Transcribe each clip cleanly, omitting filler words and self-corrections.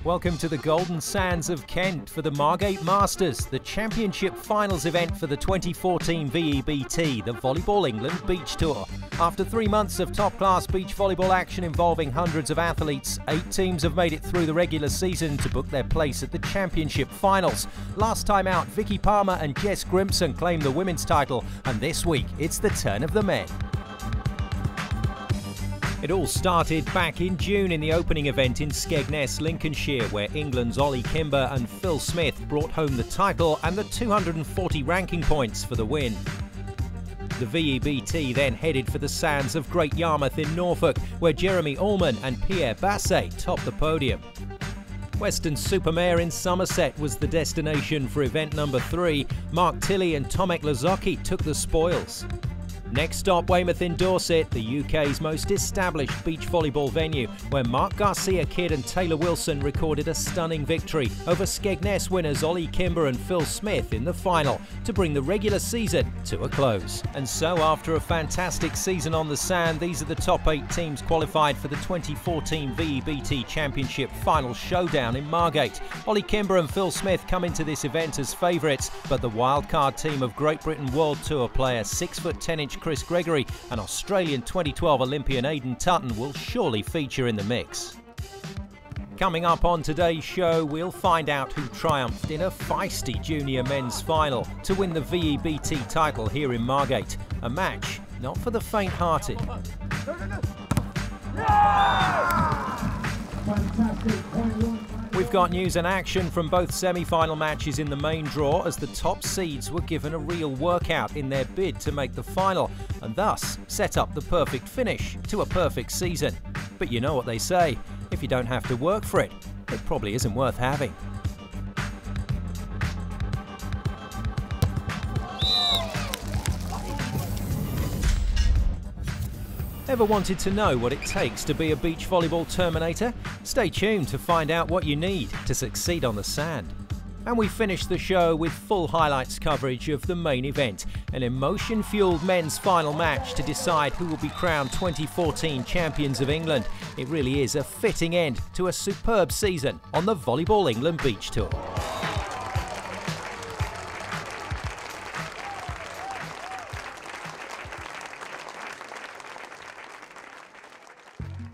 Welcome to the Golden Sands of Kent for the Margate Masters, the championship finals event for the 2014 VEBT, the Volleyball England Beach Tour. After 3 months of top-class beach volleyball action involving hundreds of athletes, 8 teams have made it through the regular season to book their place at the championship finals. Last time out, Vicky Palmer and Jess Grimson claimed the women's title, and this week it's the turn of the men. It all started back in June in the opening event in Skegness, Lincolnshire, where England's Ollie Kimber and Phil Smith brought home the title and the 240 ranking points for the win. The VEBT then headed for the sands of Great Yarmouth in Norfolk, where Jeremy Ullman and Pierre Basset topped the podium. Weston-super-Mare in Somerset was the destination for event number 3. Mark Tilley and Tomek Lazocki took the spoils. Next stop, Weymouth in Dorset, the UK's most established beach volleyball venue, where Mark Garcia-Kidd and Taylor Wilson recorded a stunning victory over Skegness winners Ollie Kimber and Phil Smith in the final to bring the regular season to a close. And so, after a fantastic season on the sand, these are the top 8 teams qualified for the 2014 VEBT Championship final showdown in Margate. Ollie Kimber and Phil Smith come into this event as favourites, but the wildcard team of Great Britain World Tour player 6'10" Chris Gregory and Australian 2012 Olympian Aidan Tutton will surely feature in the mix. Coming up on today's show, we'll find out who triumphed in a feisty junior men's final to win the VEBT title here in Margate. A match not for the faint-hearted. We've got news and action from both semi-final matches in the main draw as the top seeds were given a real workout in their bid to make the final and thus set up the perfect finish to a perfect season. But you know what they say, if you don't have to work for it, it probably isn't worth having. Ever wanted to know what it takes to be a beach volleyball terminator? Stay tuned to find out what you need to succeed on the sand. And we finish the show with full highlights coverage of the main event, an emotion-fueled men's final match to decide who will be crowned 2014 champions of England. It really is a fitting end to a superb season on the Volleyball England Beach Tour.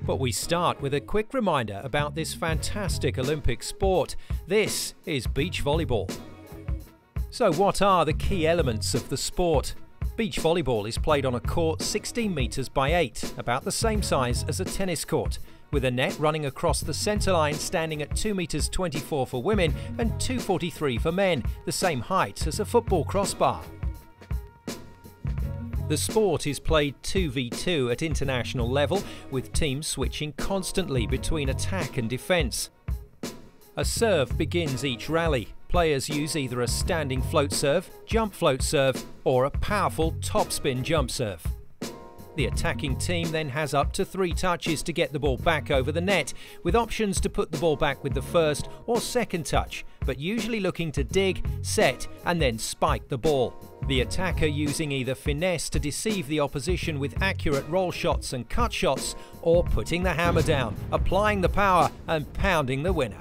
But we start with a quick reminder about this fantastic Olympic sport. This is beach volleyball. So what are the key elements of the sport? Beach volleyball is played on a court 16 metres by 8, about the same size as a tennis court, with a net running across the centre line standing at 2 metres 24 for women and 2.43 for men, the same height as a football crossbar. The sport is played 2v2 at international level, with teams switching constantly between attack and defence. A serve begins each rally. Players use either a standing float serve, jump float serve, or a powerful topspin jump serve. The attacking team then has up to 3 touches to get the ball back over the net, with options to put the ball back with the first or second touch, but usually looking to dig, set and then spike the ball. The attacker using either finesse to deceive the opposition with accurate roll shots and cut shots, or putting the hammer down, applying the power and pounding the winner.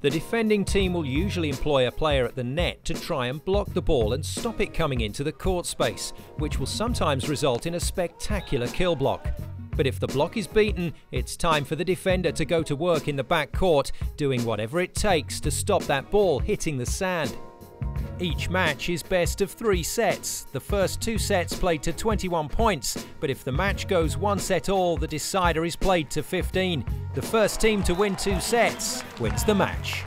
The defending team will usually employ a player at the net to try and block the ball and stop it coming into the court space, which will sometimes result in a spectacular kill block. But if the block is beaten, it's time for the defender to go to work in the back court, doing whatever it takes to stop that ball hitting the sand. Each match is best of 3 sets. The first 2 sets played to 21 points, but if the match goes 1 set all, the decider is played to 15. The first team to win 2 sets wins the match.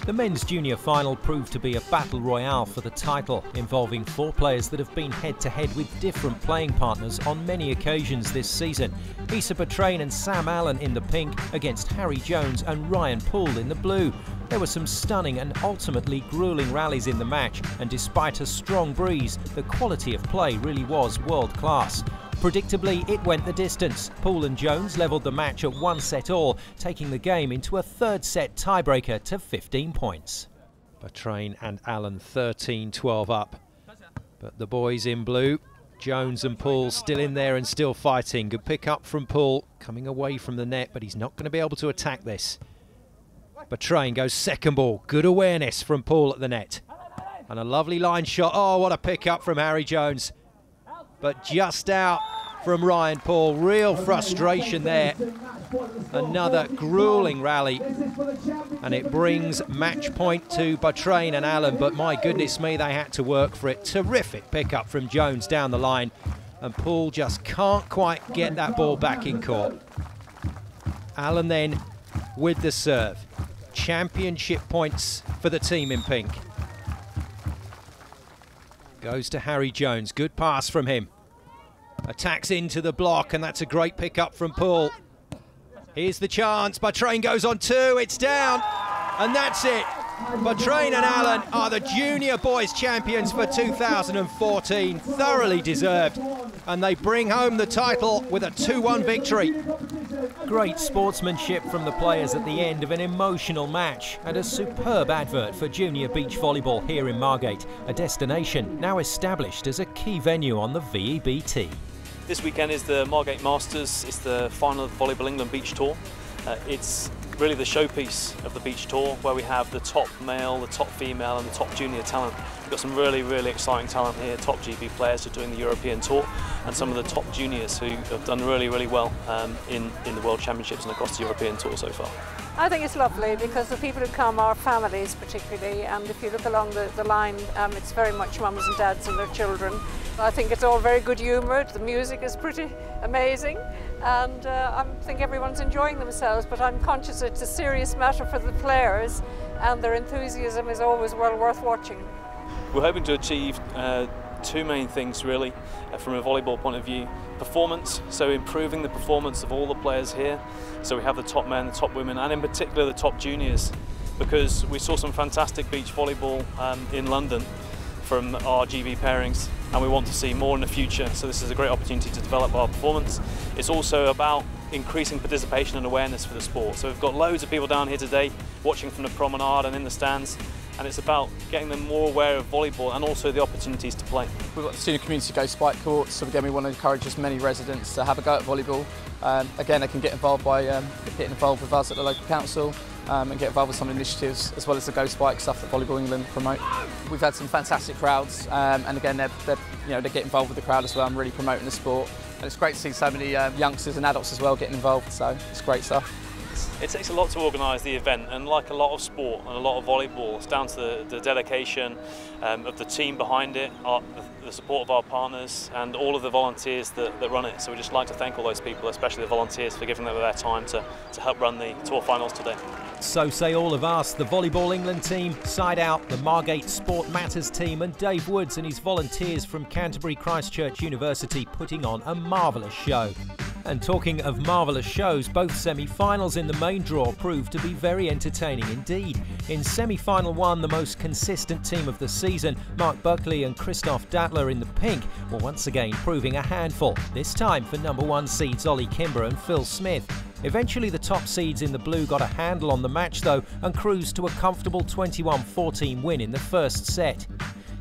The men's junior final proved to be a battle royale for the title, involving 4 players that have been head-to-head with different playing partners on many occasions this season. Issa Petrain and Sam Allen in the pink against Harry Jones and Ryan Poole in the blue. There were some stunning and ultimately grueling rallies in the match, and despite a strong breeze, the quality of play really was world-class. Predictably, it went the distance. Poole and Jones levelled the match at 1 set all, taking the game into a 3rd set tiebreaker to 15 points. Petrain and Allen 13-12 up. But the boys in blue Jones and Poole still in there and still fighting. Good pick up from Poole, coming away from the net, but he's not going to be able to attack this. Bertrain goes second ball. Good awareness from Poole at the net. And a lovely line shot. Oh, what a pick up from Harry Jones. But just out from Ryan Poole. Real frustration there. Another gruelling rally. And it brings match point to Bertrain and Allen. But my goodness me, they had to work for it. Terrific pick up from Jones down the line. And Poole just can't quite get that ball back in court. Allen then with the serve. Championship points for the team in pink. Goes to Harry Jones. Good pass from him. Attacks into the block, and that's a great pick up from Poole. Here's the chance. Bertrain goes on two. It's down, and that's it. Bertrain and Allen are the junior boys champions for 2014. Thoroughly deserved, and they bring home the title with a 2-1 victory. Great sportsmanship from the players at the end of an emotional match, and a superb advert for junior beach volleyball here in Margate, a destination now established as a key venue on the VEBT. This weekend is the Margate Masters. It's the final of the Volleyball England Beach Tour. It's really the showpiece of the beach tour, where we have the top male, the top female and the top junior talent. We've got some really exciting talent here. Top GB players who are doing the European tour, and some of the top juniors who have done really well in the World Championships and across the European tour so far. I think it's lovely because the people who come are families particularly, and if you look along the line, it's very much mums and dads and their children. I think it's all very good humour, the music is pretty amazing, and I think everyone's enjoying themselves, but I'm conscious it's a serious matter for the players, and their enthusiasm is always well worth watching. We're hoping to achieve two main things really from a volleyball point of view. Performance, so improving the performance of all the players here. So we have the top men, the top women, and in particular the top juniors, because we saw some fantastic beach volleyball in London from our GB pairings, and we want to see more in the future. So this is a great opportunity to develop our performance. It's also about increasing participation and awareness for the sport. So we've got loads of people down here today watching from the promenade and in the stands, and it's about getting them more aware of volleyball and also the opportunities to play. We've got the senior community go spike courts, so again we want to encourage as many residents to have a go at volleyball. Again, they can get involved by getting involved with us at the local council and get involved with some initiatives, as well as the go spike stuff that Volleyball England promote. We've had some fantastic crowds, and again they get involved with the crowd as well and really promoting the sport. And it's great to see so many youngsters and adults as well getting involved, so it's great stuff. It takes a lot to organise the event, and like a lot of sport and a lot of volleyball, it's down to the dedication of the team behind it, the support of our partners and all of the volunteers that run it. So we'd just like to thank all those people, especially the volunteers, for giving them their time to help run the tour finals today. So say all of us, the Volleyball England team, Side Out, the Margate Sport Matters team, and Dave Woods and his volunteers from Canterbury Christchurch University putting on a marvellous show. And talking of marvellous shows, both semi-finals in the main draw proved to be very entertaining indeed. In semi-final one, the most consistent team of the season, Mark Buckley and Christoph Dattler in the pink, were once again proving a handful, this time for #1 seeds Ollie Kimber and Phil Smith. Eventually the top seeds in the blue got a handle on the match though and cruised to a comfortable 21-14 win in the first set.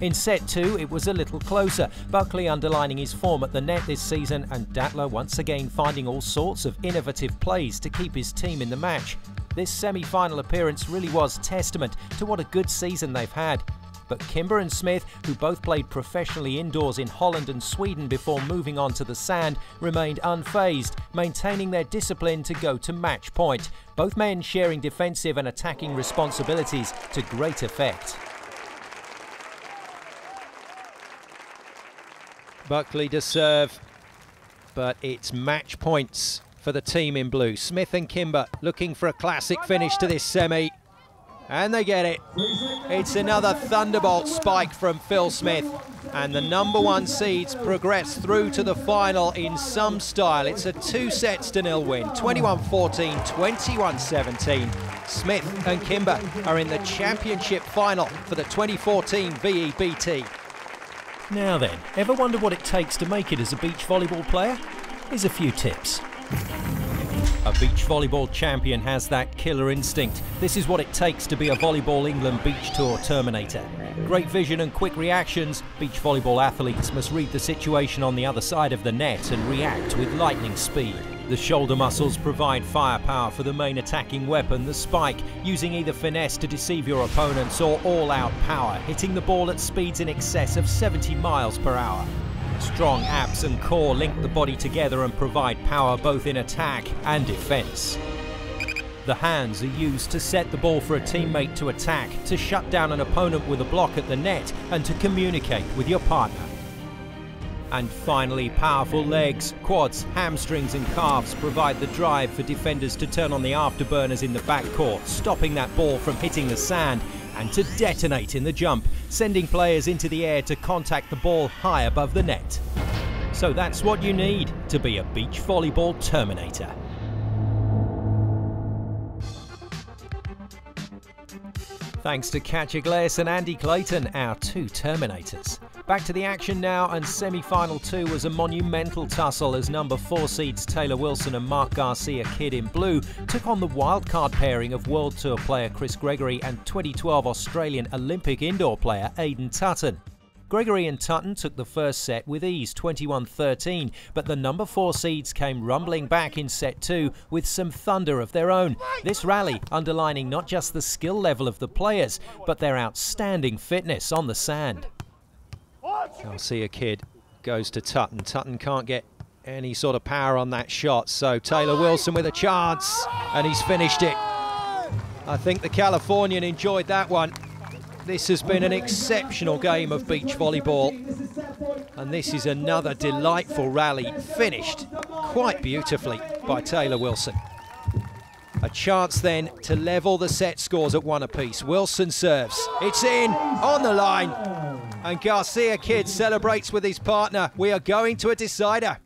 In set two, it was a little closer, Buckley underlining his form at the net this season and Dattler once again finding all sorts of innovative plays to keep his team in the match. This semi-final appearance really was testament to what a good season they've had. But Kimber and Smith, who both played professionally indoors in Holland and Sweden before moving on to the sand, remained unfazed, maintaining their discipline to go to match point. Both men sharing defensive and attacking responsibilities to great effect. Buckley to serve, but it's match points for the team in blue. Smith and Kimber looking for a classic finish to this semi, and they get it. It's another thunderbolt spike from Phil Smith, and the #1 seeds progress through to the final in some style. It's a 2-0 win, 21-14, 21-17. Smith and Kimber are in the championship final for the 2014 VEBT. Now then, ever wonder what it takes to make it as a beach volleyball player? Here's a few tips. A beach volleyball champion has that killer instinct. This is what it takes to be a Volleyball England Beach Tour Terminator. Great vision and quick reactions, beach volleyball athletes must read the situation on the other side of the net and react with lightning speed. The shoulder muscles provide firepower for the main attacking weapon, the spike, using either finesse to deceive your opponents or all-out power, hitting the ball at speeds in excess of 70 miles per hour. Strong abs and core link the body together and provide power both in attack and defence. The hands are used to set the ball for a teammate to attack, to shut down an opponent with a block at the net, and to communicate with your partner. And finally, powerful legs, quads, hamstrings and calves provide the drive for defenders to turn on the afterburners in the backcourt, stopping that ball from hitting the sand, and to detonate in the jump, sending players into the air to contact the ball high above the net. So that's what you need to be a beach volleyball Terminator. Thanks to Katja Glass and Andy Clayton, our two Terminators. Back to the action now, and semi-final 2 was a monumental tussle as number 4 seeds Taylor Wilson and Mark Garcia Kidd in blue took on the wildcard pairing of World Tour player Chris Gregory and 2012 Australian Olympic indoor player Aidan Tutton. Gregory and Tutton took the first set with ease, 21-13, but the number 4 seeds came rumbling back in set 2 with some thunder of their own. This rally underlining not just the skill level of the players, but their outstanding fitness on the sand. Garcia Kidd goes to Tutton. Tutton can't get any sort of power on that shot, so Taylor Wilson with a chance, and he's finished it. I think the Californian enjoyed that one. This has been an exceptional game of beach volleyball, and this is another delightful rally, finished quite beautifully by Taylor Wilson. A chance then to level the set scores at 1 apiece. Wilson serves, it's in, on the line, and Garcia Kidd celebrates with his partner. We are going to a decider.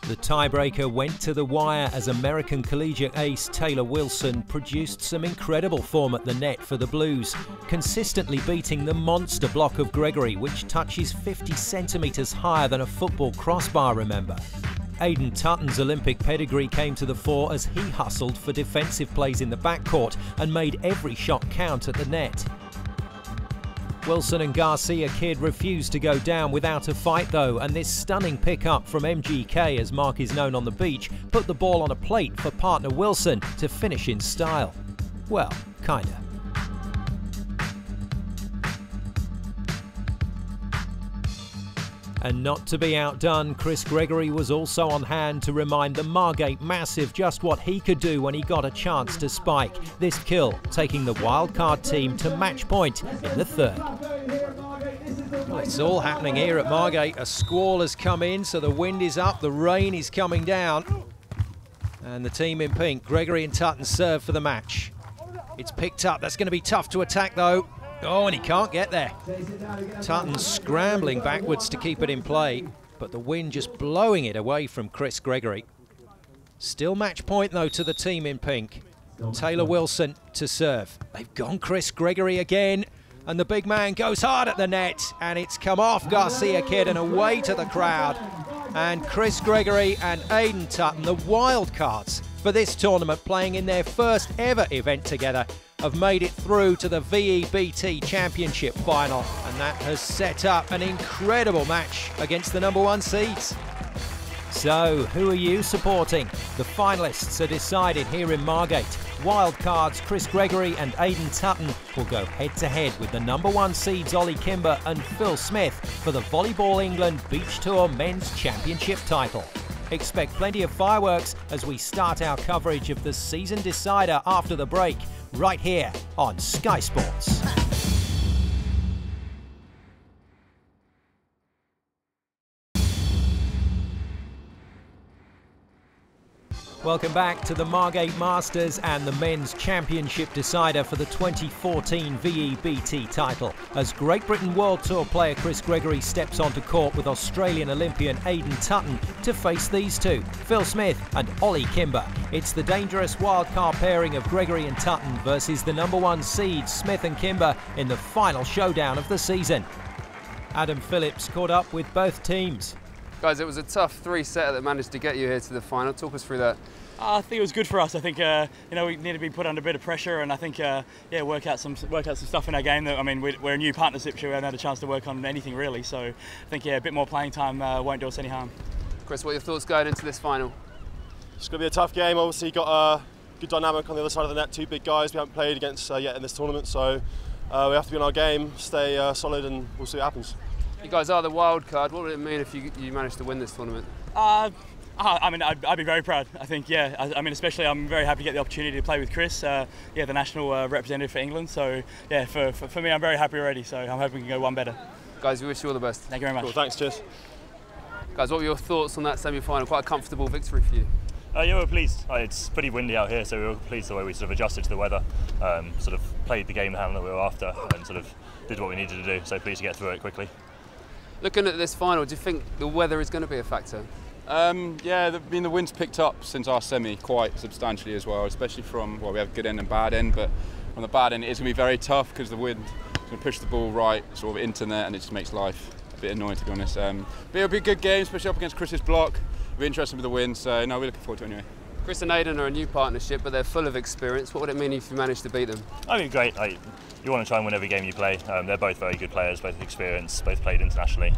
The tiebreaker went to the wire as American collegiate ace Taylor Wilson produced some incredible form at the net for the Blues, consistently beating the monster block of Gregory, which touches 50 centimetres higher than a football crossbar, remember. Aidan Tutton's Olympic pedigree came to the fore as he hustled for defensive plays in the backcourt and made every shot count at the net. Wilson and Garcia Kidd refused to go down without a fight though, and this stunning pick-up from MGK, as Mark is known on the beach, put the ball on a plate for partner Wilson to finish in style. Well, kinda. And not to be outdone, Chris Gregory was also on hand to remind the Margate massive just what he could do when he got a chance to spike. This kill taking the wildcard team to match point in the third. Well, it's all happening here at Margate. A squall has come in, so the wind is up, the rain is coming down. And the team in pink, Gregory and Tutton, serve for the match. It's picked up, that's going to be tough to attack though. Oh, and he can't get there. Tutton scrambling backwards to keep it in play, but the wind just blowing it away from Chris Gregory. Still match point though to the team in pink. Taylor Wilson to serve. They've gone Chris Gregory again, and the big man goes hard at the net, and it's come off Garcia Kidd and away to the crowd. And Chris Gregory and Aidan Tutton, the wild cards for this tournament, playing in their first ever event together, have made it through to the VEBT Championship final, and that has set up an incredible match against the number 1 seeds. So, who are you supporting? The finalists are decided here in Margate. Wildcards Chris Gregory and Aidan Tutton will go head-to-head with the number 1 seeds Ollie Kimber and Phil Smith for the Volleyball England Beach Tour Men's Championship title. Expect plenty of fireworks as we start our coverage of the season decider after the break, right here on Sky Sports. Welcome back to the Margate Masters and the Men's Championship decider for the 2014 VEBT title, as Great Britain World Tour player Chris Gregory steps onto court with Australian Olympian Aidan Tutton to face these two, Phil Smith and Ollie Kimber. It's the dangerous wildcard pairing of Gregory and Tutton versus the number 1 seeds Smith and Kimber in the final showdown of the season. Adam Phillips caught up with both teams. Guys, it was a tough 3-setter that managed to get you here to the final. Talk us through that. I think it was good for us. I think you know, we need to be put under a bit of pressure, and I think yeah, work out some stuff in our game. That, I mean, we're a new partnership, so we haven't had a chance to work on anything really. So I think a bit more playing time won't do us any harm. Chris, what are your thoughts going into this final? It's going to be a tough game. Obviously, got a good dynamic on the other side of the net. Two big guys we haven't played against yet in this tournament, so we have to be on our game, stay solid, and we'll see what happens. You guys are the wild card. What would it mean if you managed to win this tournament? I mean, I'd be very proud. I think, yeah. I mean, especially, I'm very happy to get the opportunity to play with Chris. Yeah, the national representative for England. So, yeah, for me, I'm very happy already. So, I'm hoping we can go one better. Guys, we wish you all the best. Thank you very much. Cool, thanks, cheers. Guys, what were your thoughts on that semi-final? Quite a comfortable victory for you. Yeah, we're pleased. It's pretty windy out here, so we were pleased the way we sort of adjusted to the weather, sort of played the game the hand that we were after, and sort of did what we needed to do. So pleased to get through it quickly. Looking at this final, do you think the weather is going to be a factor? Yeah, the wind's picked up since our semi quite substantially as well, especially from, well, we have good end and bad end, but on the bad end it is going to be very tough because the wind is going to push the ball right sort of into net, and it just makes life a bit annoying, to be honest. But it'll be a good game, especially up against Chris's block. It'll be interesting with the win, so no, we're looking forward to it anyway. Chris and Aidan are a new partnership, but they're full of experience. What would it mean if you managed to beat them? I mean, great. You want to try and win every game you play. They're both very good players, both experienced, both played internationally.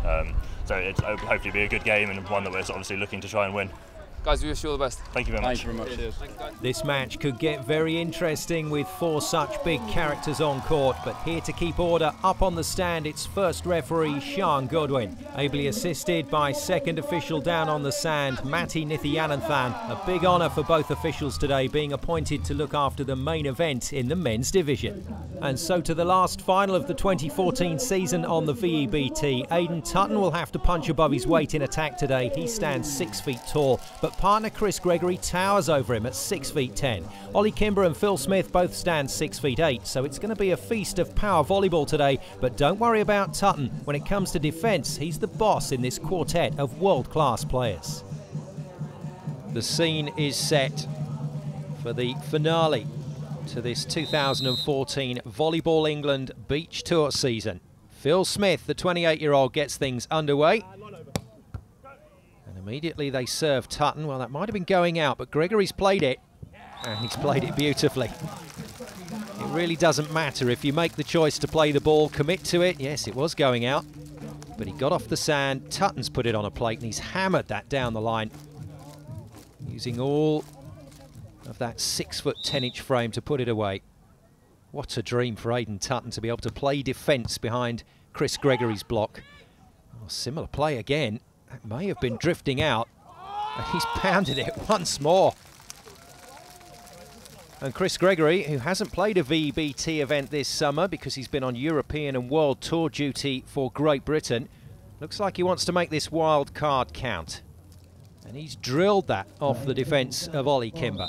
So it'll hopefully be a good game, and one that we're obviously looking to try and win. Guys, we wish you all the best. Thank you very much. Thank you very much. Cheers. This match could get very interesting with four such big characters on court, but here to keep order up on the stand, it's first referee Sean Goodwin, ably assisted by second official down on the sand, Matti Nithyananthan. A big honour for both officials today, being appointed to look after the main event in the men's division. And so to the last final of the 2014 season on the VEBT. Aidan Tutton will have to punch above his weight in attack today. He stands 6 feet tall, but partner Chris Gregory towers over him at 6 feet 10. Ollie Kimber and Phil Smith both stand 6 feet 8, so it's going to be a feast of power volleyball today. But don't worry about Tutton. When it comes to defence, he's the boss in this quartet of world-class players. The scene is set for the finale to this 2014 Volleyball England Beach Tour season. Phil Smith, the 28-year-old, gets things underway. Immediately they serve Tutton. Well, that might have been going out, but Gregory's played it, and he's played it beautifully. It really doesn't matter if you make the choice to play the ball, commit to it. Yes, it was going out, but he got off the sand. Tutton's put it on a plate, and he's hammered that down the line, using all of that 6 foot 10-inch frame to put it away. What a dream for Aidan Tutton to be able to play defence behind Chris Gregory's block. Oh, similar play again. That may have been drifting out, and he's pounded it once more. And Chris Gregory, who hasn't played a VEBT event this summer because he's been on European and World Tour duty for Great Britain, looks like he wants to make this wild card count. And he's drilled that off the defence of Ollie Kimber.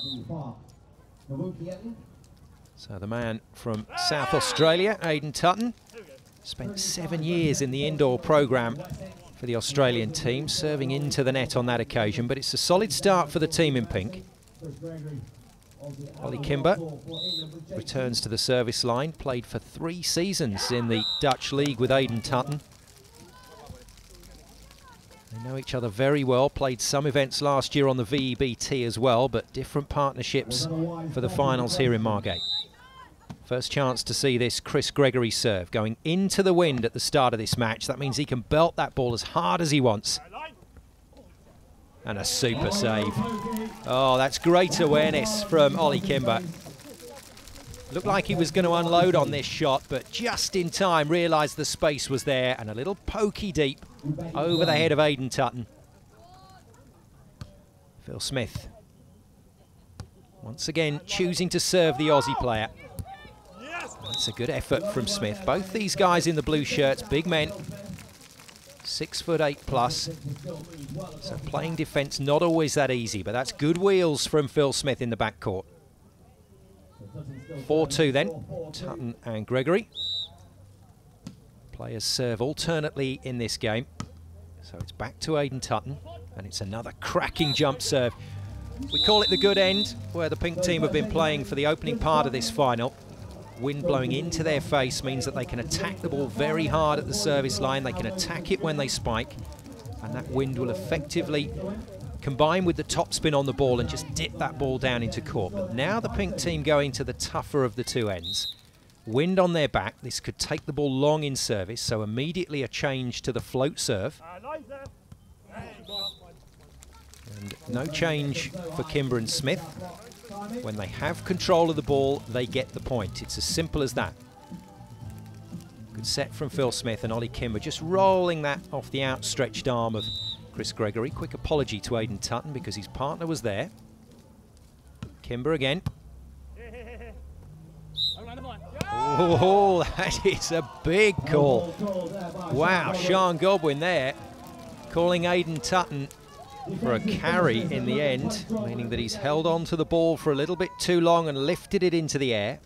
So the man from South Australia, Aidan Tutton, spent 7 years in the indoor programme for the Australian team, serving into the net on that occasion, but it's a solid start for the team in pink. Ollie Kimber returns to the service line, played for 3 seasons in the Dutch league with Aidan Tutton. They know each other very well, played some events last year on the VEBT as well, but different partnerships for the finals here in Margate. First chance to see this Chris Gregory serve going into the wind at the start of this match. That means he can belt that ball as hard as he wants. And a super save. Oh, that's great awareness from Ollie Kimber. Looked like he was going to unload on this shot, but just in time realised the space was there, and a little pokey deep over the head of Aidan Tutton. Phil Smith once again choosing to serve the Aussie player. That's a good effort from Smith. Both these guys in the blue shirts, big men, 6 foot 8 plus. So playing defence not always that easy, but that's good wheels from Phil Smith in the backcourt. 4-2 then, Tutton and Gregory. Players serve alternately in this game. So it's back to Aidan Tutton, and it's another cracking jump serve. We call it the good end, where the pink team have been playing for the opening part of this final. Wind blowing into their face means that they can attack the ball very hard at the service line. They can attack it when they spike, and that wind will effectively combine with the topspin on the ball and just dip that ball down into court. But now the pink team going to the tougher of the two ends. Wind on their back. This could take the ball long in service, so immediately a change to the float serve. And no change for Kimber and Smith. When they have control of the ball, they get the point. It's as simple as that. Good set from Phil Smith, and Ollie Kimber just rolling that off the outstretched arm of Chris Gregory. Quick apology to Aidan Tutton because his partner was there. Kimber again. Oh, that is a big call. Wow, Sean Godwin there calling Aidan Tutton for a carry in the end, meaning that he's held on to the ball for a little bit too long and lifted it into the air.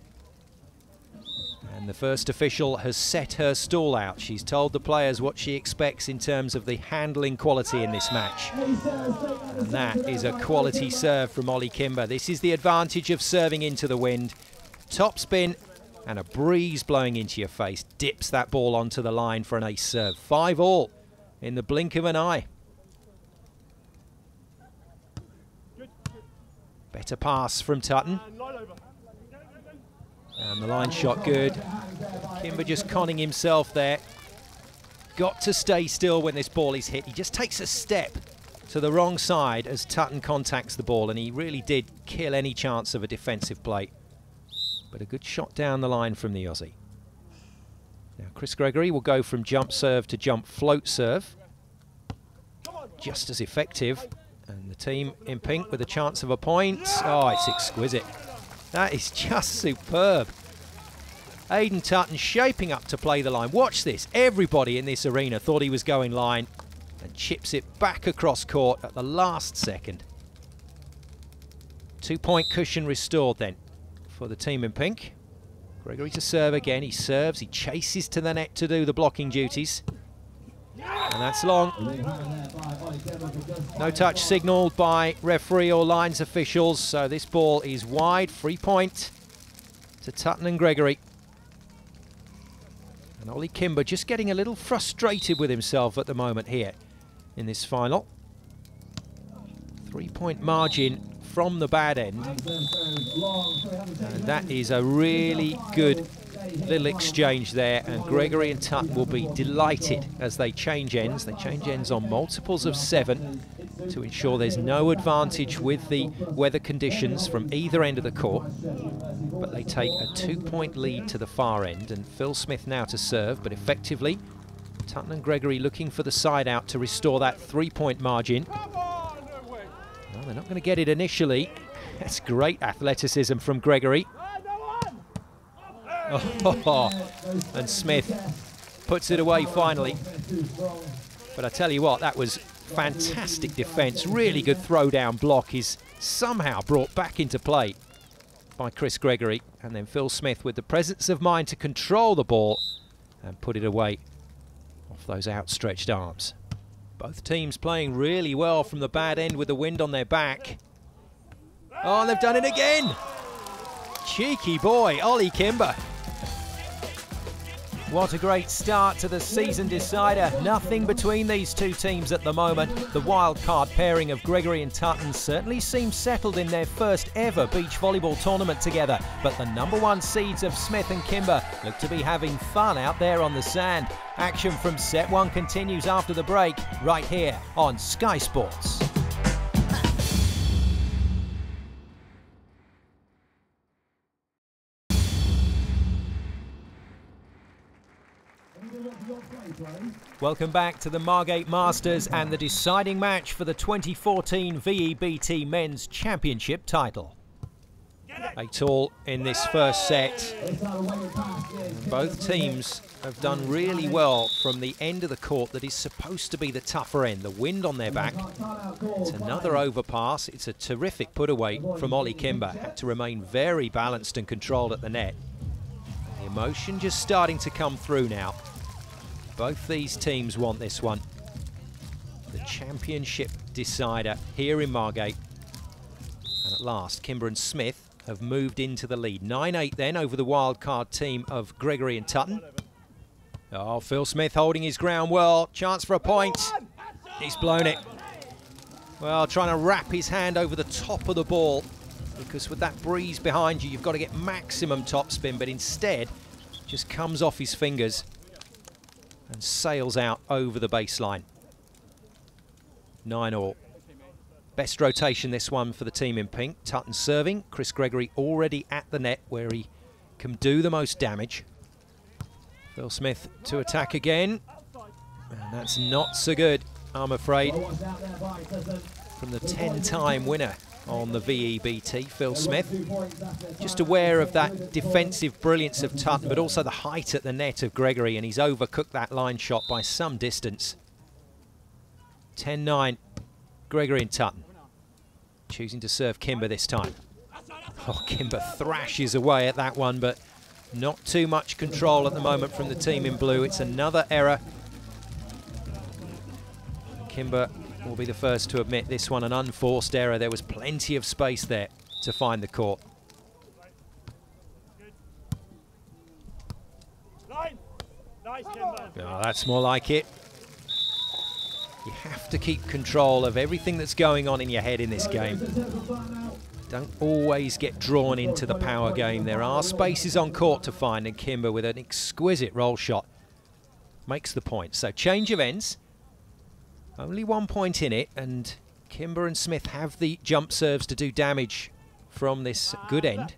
And the first official has set her stall out. She's told the players what she expects in terms of the handling quality in this match. And that is a quality serve from Ollie Kimber. This is the advantage of serving into the wind. Top spin and a breeze blowing into your face dips that ball onto the line for an ace serve. 5-all in the blink of an eye. Better pass from Tutton. And the line shot good. Kimber just conning himself there. Got to stay still when this ball is hit. He just takes a step to the wrong side as Tutton contacts the ball, and he really did kill any chance of a defensive play. But a good shot down the line from the Aussie. Now Chris Gregory will go from jump serve to jump float serve. Just as effective. And the team in pink with a chance of a point. Oh, it's exquisite. That is just superb. Aidan Tutton shaping up to play the line. Watch this. Everybody in this arena thought he was going line and chips it back across court at the last second. 2-point cushion restored then for the team in pink. Gregory to serve again. He serves. He chases to the net to do the blocking duties. And that's long. No touch signalled by referee or lines officials, so this ball is wide. Free point to Tutton and Gregory. And Ollie Kimber just getting a little frustrated with himself at the moment here in this final. 3-point margin from the bad end. And that is a really good little exchange there, and Gregory and Tutton will be delighted as they change ends. They change ends on multiples of 7 to ensure there's no advantage with the weather conditions from either end of the court. But they take a 2-point lead to the far end, and Phil Smith now to serve, but effectively Tutton and Gregory looking for the side out to restore that 3-point margin. Well, they're not going to get it initially. That's great athleticism from Gregory. Oh, and Smith puts it away finally. But I tell you what, that was fantastic defence. Really good throw-down block is somehow brought back into play by Chris Gregory. And then Phil Smith with the presence of mind to control the ball and put it away off those outstretched arms. Both teams playing really well from the bad end with the wind on their back. Oh, and they've done it again. Cheeky boy, Ollie Kimber. What a great start to the season decider. Nothing between these two teams at the moment. The wild card pairing of Gregory and Tutton certainly seems settled in their first ever beach volleyball tournament together. But the #1 seeds of Smith and Kimber look to be having fun out there on the sand. Action from set 1 continues after the break, right here on Sky Sports. Welcome back to the Margate Masters and the deciding match for the 2014 VEBT Men's Championship title. 8-all in this first set. Both teams have done really well from the end of the court that is supposed to be the tougher end. The wind on their back. It's another overpass. It's a terrific put away from Ollie Kimber. Had to remain very balanced and controlled at the net. The emotion just starting to come through now. Both these teams want this one. The championship decider here in Margate. And at last, Kimber and Smith have moved into the lead. 9-8 then over the wildcard team of Gregory and Tutton. Oh, Phil Smith holding his ground well. Chance for a point. He's blown it. Well, trying to wrap his hand over the top of the ball, because with that breeze behind you, you've got to get maximum topspin, but instead just comes off his fingers and sails out over the baseline. 9-all. Best rotation this one for the team in pink. Tutton serving. Chris Gregory already at the net where he can do the most damage. Phil Smith to attack again. And that's not so good, I'm afraid. From the 10-time winner on the VEBT, Phil Smith. Just aware of that defensive brilliance of Tutton, but also the height at the net of Gregory, and he's overcooked that line shot by some distance. 10-9, Gregory and Tutton. Choosing to serve Kimber this time. Oh, Kimber thrashes away at that one, but not too much control at the moment from the team in blue. It's another error. Kimber will be the first to admit this one an unforced error. There was plenty of space there to find the court. Oh, that's more like it. You have to keep control of everything that's going on in your head in this game. Don't always get drawn into the power game. There are spaces on court to find, and Kimber with an exquisite roll shot makes the point. So change of ends. Only 1 point in it, and Kimber and Smith have the jump serves to do damage from this good end.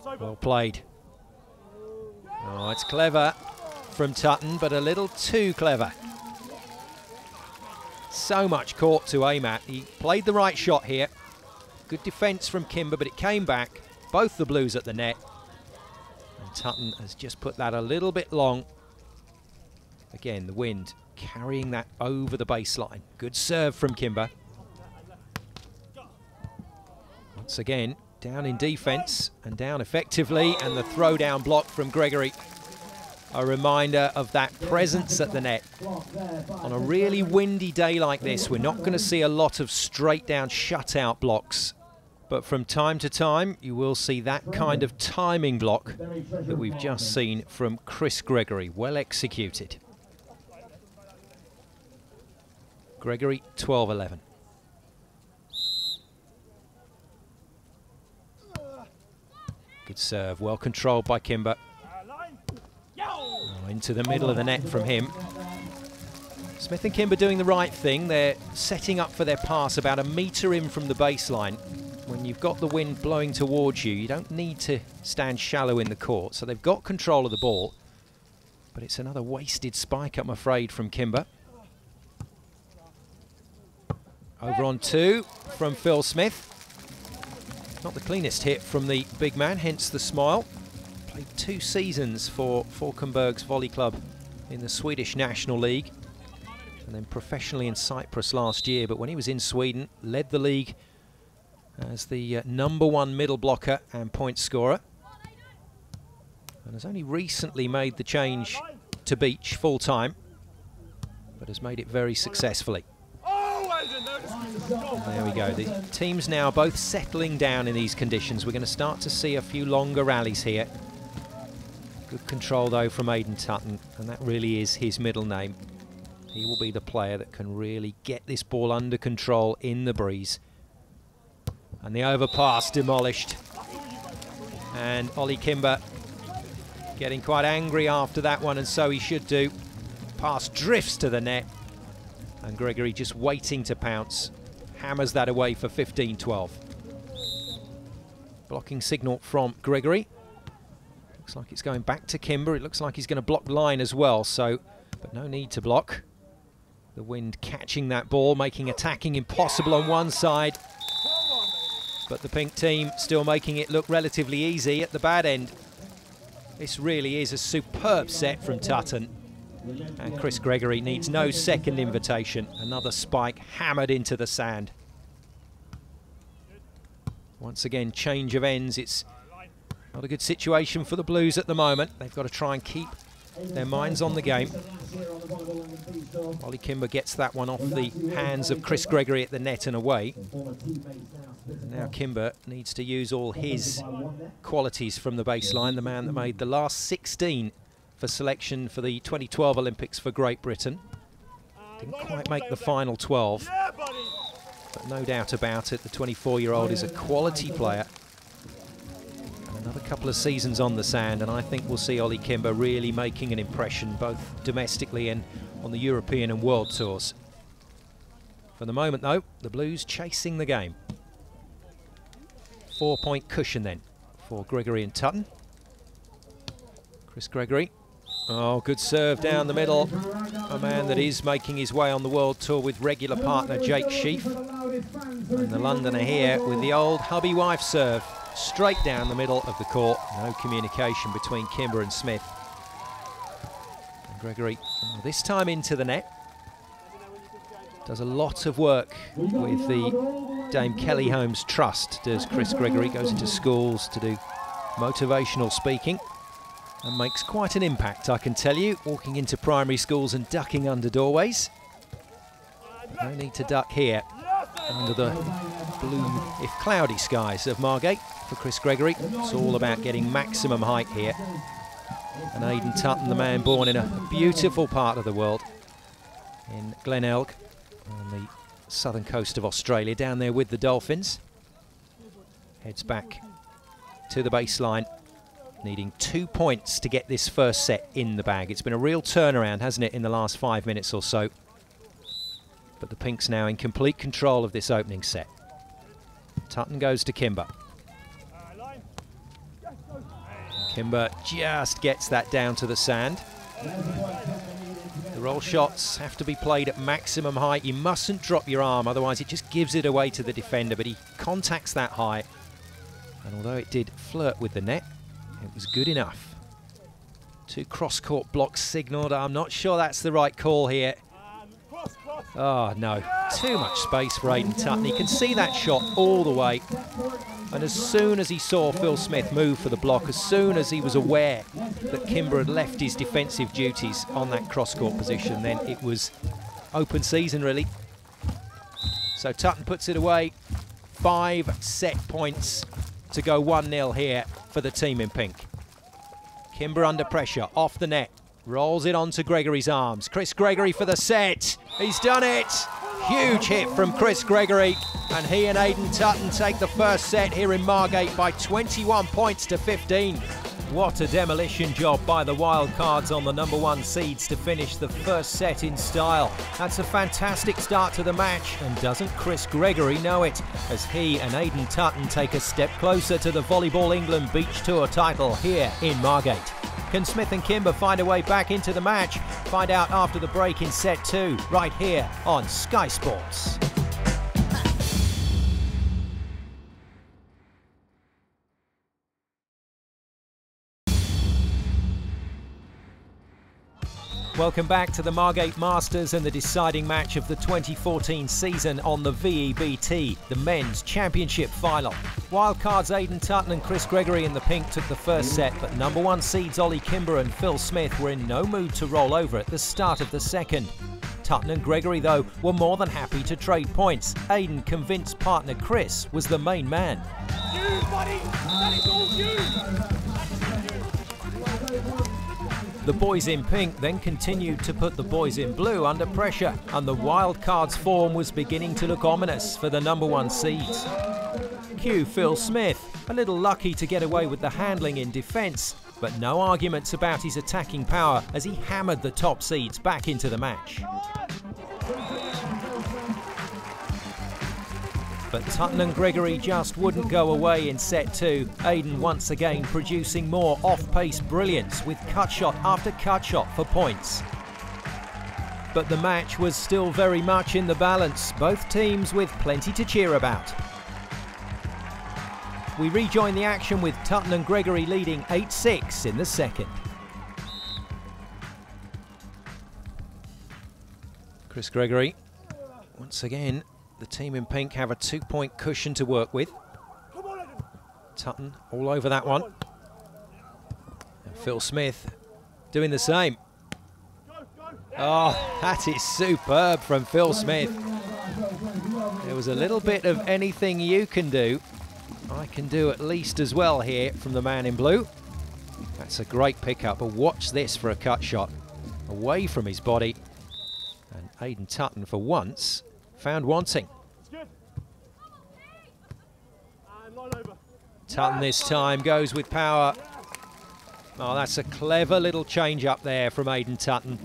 Well played. Oh, it's clever from Tutton, but a little too clever. So much court to aim at. He played the right shot here. Good defence from Kimber, but it came back. Both the blues at the net. And Tutton has just put that a little bit long. Again, the wind carrying that over the baseline. Good serve from Kimber. Once again, down in defence and down effectively, and the throwdown block from Gregory. A reminder of that presence at the net. On a really windy day like this, we're not going to see a lot of straight down shutout blocks. But from time to time, you will see that kind of timing block that we've just seen from Chris Gregory. Well executed. Gregory, 12-11. Good serve, well controlled by Kimber. Oh, into the middle of the net from him. Smith and Kimber doing the right thing. They're setting up for their pass about a metre in from the baseline. When you've got the wind blowing towards you, you don't need to stand shallow in the court. So they've got control of the ball. But it's another wasted spike, I'm afraid, from Kimber. Over on two from Phil Smith. Not the cleanest hit from the big man, hence the smile. Played 2 seasons for Falkenberg's Volley Club in the Swedish National League, and then professionally in Cyprus last year. But when he was in Sweden, led the league as the #1 middle blocker and point scorer, and has only recently made the change to beach full-time, but has made it very successfully. There we go. The teams now both settling down in these conditions. We're going to start to see a few longer rallies here. Good control, though, from Aidan Tutton, and that really is his middle name. He will be the player that can really get this ball under control in the breeze. And the overpass demolished. And Ollie Kimber getting quite angry after that one, and so he should do. Pass drifts to the net, and Gregory just waiting to pounce. Hammers that away for 15-12. Blocking signal from Gregory. Looks like it's going back to Kimber. It looks like he's going to block line as well, so, but no need to block. The wind catching that ball, making attacking impossible on one side. But the pink team still making it look relatively easy at the bad end. This really is a superb set from Tutton. And Chris Gregory needs no second invitation. Another spike hammered into the sand. Once again, change of ends. It's not a good situation for the Blues at the moment. They've got to try and keep their minds on the game. Ollie Kimber gets that one off the hands of Chris Gregory at the net and away. And now Kimber needs to use all his qualities from the baseline, the man that made the last 16 for selection for the 2012 Olympics for Great Britain. Didn't quite make the final 12. But no doubt about it, the 24-year-old is a quality player. And another couple of seasons on the sand, and I think we'll see Ollie Kimber really making an impression, both domestically and on the European and World Tours. For the moment, though, the Blues chasing the game. 4-point cushion, then, for Gregory and Tutton. Chris Gregory. Oh, good serve down the middle. A man that is making his way on the World Tour with regular partner Jake Sheaf. And the Londoner here with the old hubby-wife serve. Straight down the middle of the court. No communication between Kimber and Smith. And Gregory, this time into the net. Does a lot of work with the Dame Kelly Holmes Trust, does Chris Gregory. Goes into schools to do motivational speaking. And makes quite an impact, I can tell you, walking into primary schools and ducking under doorways. No need to duck here under the blue, if cloudy, skies of Margate for Chris Gregory. It's all about getting maximum height here. And Aidan Tutton, the man born in a beautiful part of the world, in Glenelg, on the southern coast of Australia, down there with the Dolphins. Heads back to the baseline. Needing 2 points to get this first set in the bag. It's been a real turnaround, hasn't it, in the last 5 minutes or so. But the Pinks now in complete control of this opening set. Tutton goes to Kimber. Kimber just gets that down to the sand. The roll shots have to be played at maximum height. You mustn't drop your arm, otherwise it just gives it away to the defender. But he contacts that high. And although it did flirt with the net, it was good enough. 2 cross-court blocks signalled. I'm not sure that's the right call here. Oh, no. Too much space for Aidan Tutton. He can see that shot all the way. And as soon as he saw Phil Smith move for the block, as soon as he was aware that Kimber had left his defensive duties on that cross-court position, then it was open season, really. So Tutton puts it away. 5 set points to go 1-0 here for the team in pink. Kimber under pressure, off the net, rolls it onto Gregory's arms. Chris Gregory for the set. He's done it. Huge hit from Chris Gregory, and he and Aidan Tutton take the first set here in Margate by 21 points to 15. What a demolition job by the wildcards on the #1 seeds to finish the first set in style. That's a fantastic start to the match, and doesn't Chris Gregory know it, as he and Aidan Tutton take a step closer to the Volleyball England Beach Tour title here in Margate. Can Smith and Kimber find a way back into the match? Find out after the break in set 2, right here on Sky Sports. Welcome back to the Margate Masters and the deciding match of the 2014 season on the VEBT, the Men's Championship Final. Wildcards Aidan Tutton and Chris Gregory in the pink took the first set, but #1 seeds Ollie Kimber and Phil Smith were in no mood to roll over at the start of the second. Tutton and Gregory, though, were more than happy to trade points. Aidan convinced partner Chris was the main man. You, buddy! That is all you! The boys in pink then continued to put the boys in blue under pressure, and the wildcards form was beginning to look ominous for the #1 seeds. Cue Phil Smith, a little lucky to get away with the handling in defence, but no arguments about his attacking power as he hammered the top seeds back into the match. But Tutton and Gregory just wouldn't go away in set 2. Aidan once again producing more off-pace brilliance with cut shot after cut shot for points. But the match was still very much in the balance, both teams with plenty to cheer about. We rejoin the action with Tutton and Gregory leading 8-6 in the second. Chris Gregory, once again, the team in pink have a 2-point cushion to work with. Tutton all over that one. And Phil Smith doing the same. Oh, that is superb from Phil Smith. There was a little bit of anything you can do, I can do at least as well here from the man in blue. That's a great pickup, but watch this for a cut shot. Away from his body. And Aidan Tutton, for once, found wanting. Tutton this time goes with power. Oh, that's a clever little change up there from Aidan Tutton.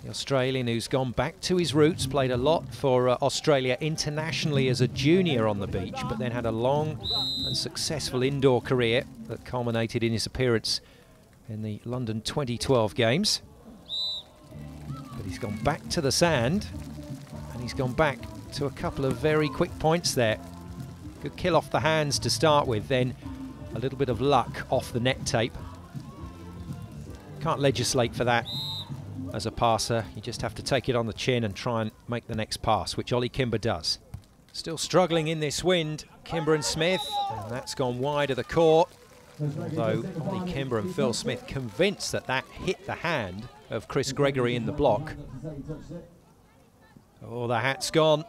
The Australian who's gone back to his roots, played a lot for Australia internationally as a junior on the beach, but then had a long and successful indoor career that culminated in his appearance in the London 2012 games. But he's gone back to the sand, and he's gone back to a couple of very quick points there. Good kill off the hands to start with, then a little bit of luck off the net tape. Can't legislate for that as a passer. You just have to take it on the chin and try and make the next pass, which Ollie Kimber does. Still struggling in this wind, Kimber and Smith, and that's gone wide of the court. Although Ollie Kimber and Phil Smith convinced that that hit the hand of Chris Gregory in the block. Oh, the hat's gone.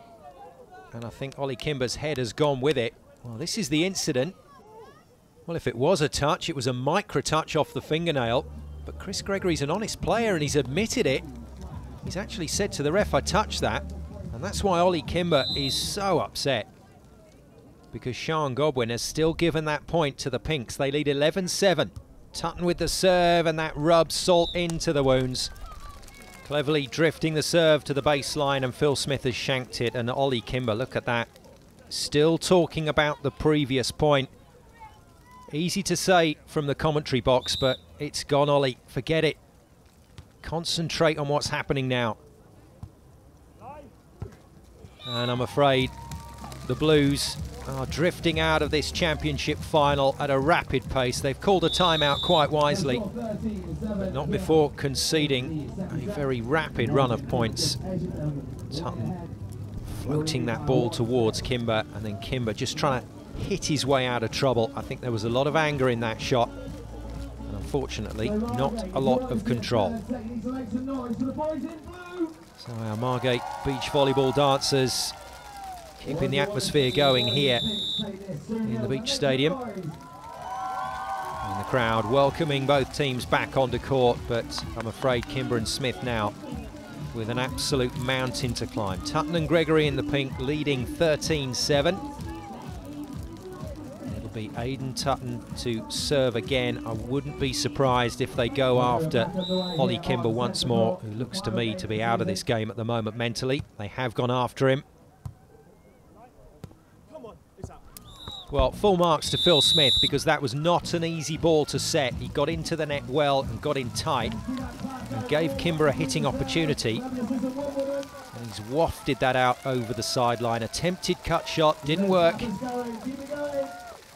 And I think Ollie Kimber's head has gone with it. Well, this is the incident. Well, if it was a touch, it was a micro touch off the fingernail. But Chris Gregory's an honest player and he's admitted it. He's actually said to the ref, I touched that. And that's why Ollie Kimber is so upset. Because Sian Godwin has still given that point to the Pinks. They lead 11-7. Tutton with the serve, and that rubs salt into the wounds. Cleverly drifting the serve to the baseline, and Phil Smith has shanked it. And Ollie Kimber, look at that. Still talking about the previous point. Easy to say from the commentary box, but it's gone, Ollie. Forget it. Concentrate on what's happening now. And I'm afraid the Blues are drifting out of this championship final at a rapid pace. They've called a timeout quite wisely, but not before conceding a very rapid run of points. Tutton floating that ball towards Kimber, and then Kimber just trying to hit his way out of trouble. I think there was a lot of anger in that shot, and unfortunately not a lot of control. So our Margate beach volleyball dancers keeping the atmosphere going here in the beach stadium. And the crowd welcoming both teams back onto court, but I'm afraid Kimber and Smith now with an absolute mountain to climb. Tutton and Gregory in the pink leading 13-7. It'll be Aidan Tutton to serve again. I wouldn't be surprised if they go after Ollie Kimber once more, who looks to me to be out of this game at the moment mentally. They have gone after him. Well, full marks to Phil Smith, because that was not an easy ball to set. He got into the net well and got in tight and gave Kimber a hitting opportunity. And he's wafted that out over the sideline. Attempted cut shot, didn't work.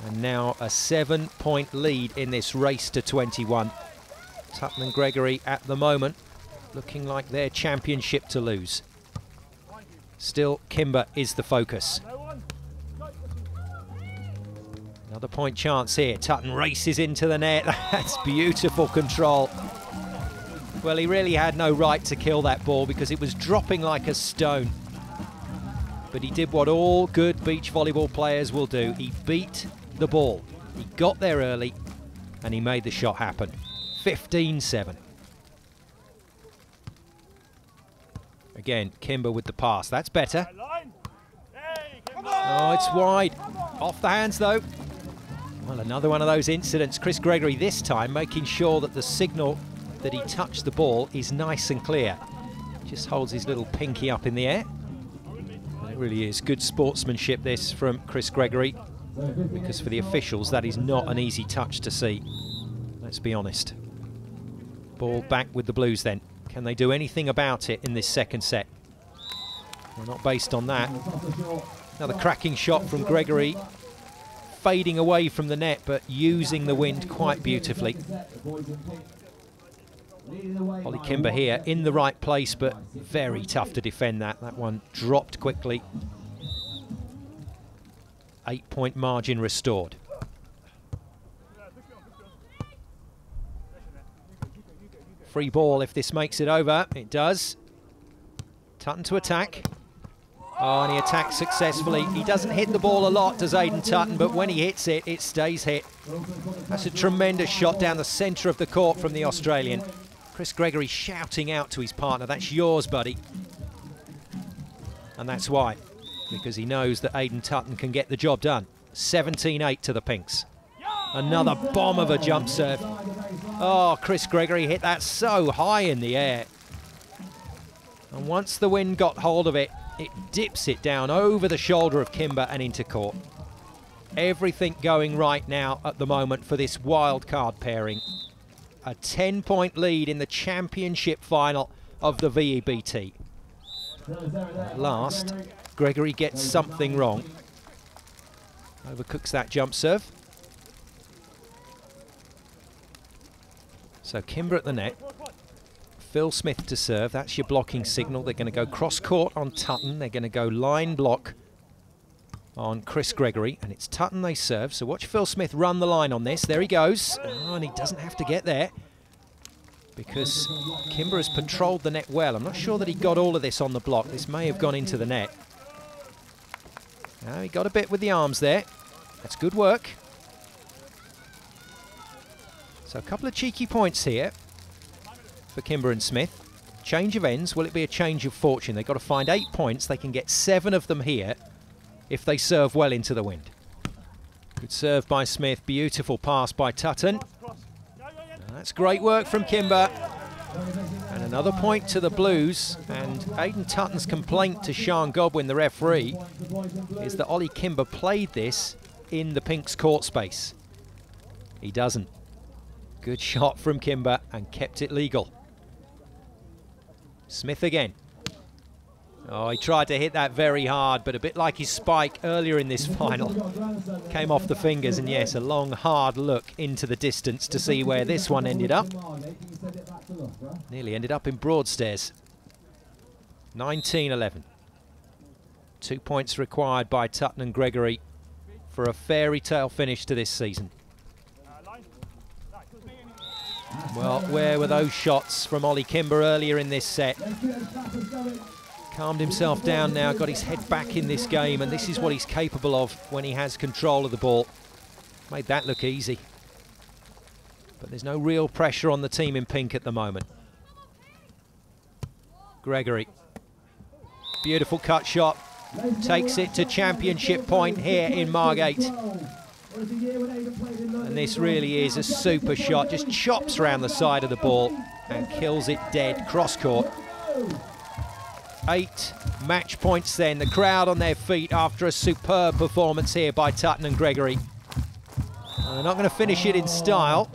And now a 7-point lead in this race to 21. Tutton and Gregory at the moment looking like their championship to lose. Still, Kimber is the focus. Another point chance here. Tutton races into the net. That's beautiful control. Well, he really had no right to kill that ball because it was dropping like a stone. But he did what all good beach volleyball players will do. He beat the ball. He got there early and he made the shot happen. 15-7. Again, Kimber with the pass. That's better. Oh, it's wide. Off the hands, though. Well, another one of those incidents. Chris Gregory this time making sure that the signal that he touched the ball is nice and clear. Just holds his little pinky up in the air. And it really is good sportsmanship, this, from Chris Gregory, because for the officials that is not an easy touch to see. Let's be honest. Ball back with the Blues then. Can they do anything about it in this second set? Well, not based on that. Another cracking shot from Gregory, fading away from the net, but using the wind quite beautifully. Ollie Kimber here in the right place, but very tough to defend that. That one dropped quickly. 8-point margin restored. Free ball if this makes it over. It does. Tutton to attack. Oh, and he attacks successfully. He doesn't hit the ball a lot, does Aidan Tutton, but when he hits it, it stays hit. That's a tremendous shot down the centre of the court from the Australian. Chris Gregory shouting out to his partner, that's yours, buddy. And that's why, because he knows that Aidan Tutton can get the job done. 17-8 to the Pinks. Another bomb of a jump serve. Oh, Chris Gregory hit that so high in the air. And once the wind got hold of it, it dips it down over the shoulder of Kimber and into court. Everything going right now at the moment for this wild card pairing. A 10-point lead in the championship final of the VEBT. At last, Gregory gets something wrong. Overcooks that jump serve. So Kimber at the net. Phil Smith to serve. That's your blocking signal. They're going to go cross-court on Tutton. They're going to go line block on Chris Gregory. And it's Tutton they serve. So watch Phil Smith run the line on this. There he goes. Oh, and he doesn't have to get there because Kimber has patrolled the net well. I'm not sure that he got all of this on the block. This may have gone into the net. Now he got a bit with the arms there. That's good work. So a couple of cheeky points here for Kimber and Smith. Change of ends. Will it be a change of fortune? They've got to find 8 points. They can get 7 of them here if they serve well into the wind. Good serve by Smith. Beautiful pass by Tutton. That's great work from Kimber. And another point to the Blues. And Aidan Tutton's complaint to Sean Godwin, the referee, is that Ollie Kimber played this in the Pinks court space. He doesn't. Good shot from Kimber and kept it legal. Smith again. Oh, he tried to hit that very hard, but a bit like his spike earlier in this final. Came off the fingers, and yes, a long, hard look into the distance to see where this one ended up. Nearly ended up in Broadstairs. 19-11. 2 points required by Tutton and Gregory for a fairy tale finish to this season. Well, where were those shots from Ollie Kimber earlier in this set? Calmed himself down now, got his head back in this game, and this is what he's capable of when he has control of the ball. Made that look easy. But there's no real pressure on the team in pink at the moment. Gregory. Beautiful cut shot. Takes it to championship point here in Margate. And this really is a super shot. Just chops around the side of the ball and kills it dead cross court. 8 match points then. The crowd on their feet after a superb performance here by Tutton and Gregory. And they're not going to finish it in style.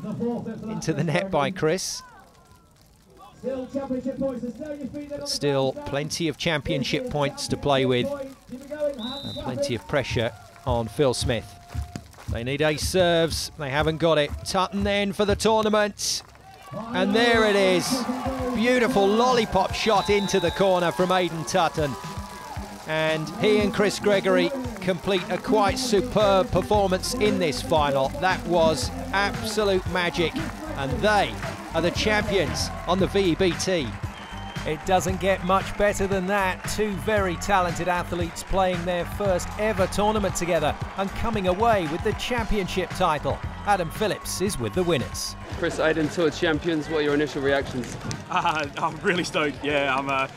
Into the net by Chris. But still plenty of championship points to play with. And plenty of pressure on Phil Smith. They need ace serves. They haven't got it. Tutton then for the tournament. And there it is. Beautiful lollipop shot into the corner from Aidan Tutton. And he and Chris Gregory complete a quite superb performance in this final. That was absolute magic. And they are the champions on the VEBT. It doesn't get much better than that. 2 very talented athletes playing their first ever tournament together and coming away with the championship title. Adam Phillips is with the winners. Chris, Aidan, Tour champions, what are your initial reactions? I'm really stoked, yeah.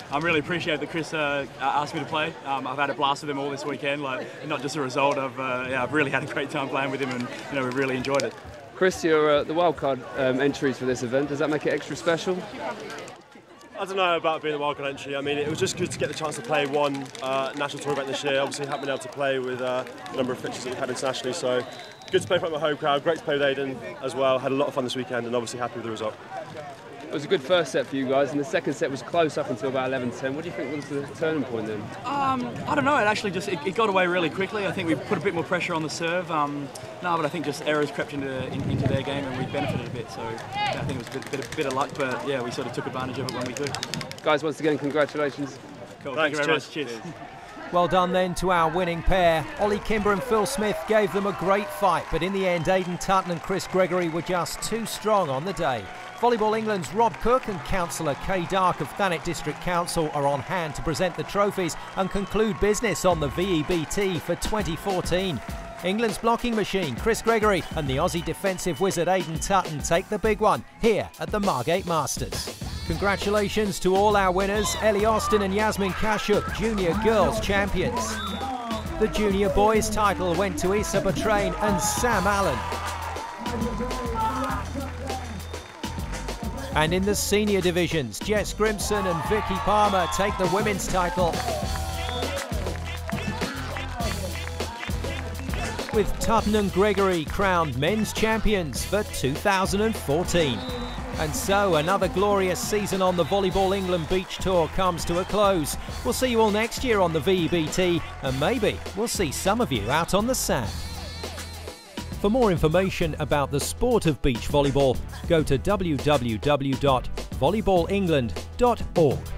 I'm really appreciate that Chris asked me to play. I've had a blast with him all this weekend, not just a result of, I've really had a great time playing with him, and we've really enjoyed it. Chris, you're the wildcard entries for this event. Does that make it extra special? I don't know about being a wildcard entry. I mean, it was just good to get the chance to play one national tour event this year. Obviously, haven't been able to play with the number of fixtures that we've had internationally. So, good to play in front of my home crowd. Great to play with Aidan as well. Had a lot of fun this weekend, and obviously happy with the result. It was a good first set for you guys, and the second set was close up until about 11-10. What do you think was the turning point then? I don't know. It actually just it got away really quickly. I think we put a bit more pressure on the serve. But I think just errors crept into their game, and we benefited a bit. So yeah, I think it was a bit of luck, but yeah, we sort of took advantage of it when we could. Guys, once again, congratulations. Cool. Thank you very much. Cheers. Well done then to our winning pair. Ollie Kimber and Phil Smith gave them a great fight, but in the end, Aidan Tutton and Chris Gregory were just too strong on the day. Volleyball England's Rob Cook and Councillor Kay Dark of Thanet District Council are on hand to present the trophies and conclude business on the VEBT for 2014. England's blocking machine, Chris Gregory, and the Aussie defensive wizard Aidan Tutton take the big one here at the Margate Masters. Congratulations to all our winners, Ellie Austin and Yasmin Kashuk, Junior Girls Champions. The Junior Boys title went to Issa Batrain and Sam Allen. And in the senior divisions, Jess Grimson and Vicky Palmer take the women's title, with Tutton and Gregory crowned men's champions for 2014. And so another glorious season on the Volleyball England Beach Tour comes to a close. We'll see you all next year on the VEBT, and maybe we'll see some of you out on the sand. For more information about the sport of beach volleyball, go to www.volleyballengland.org.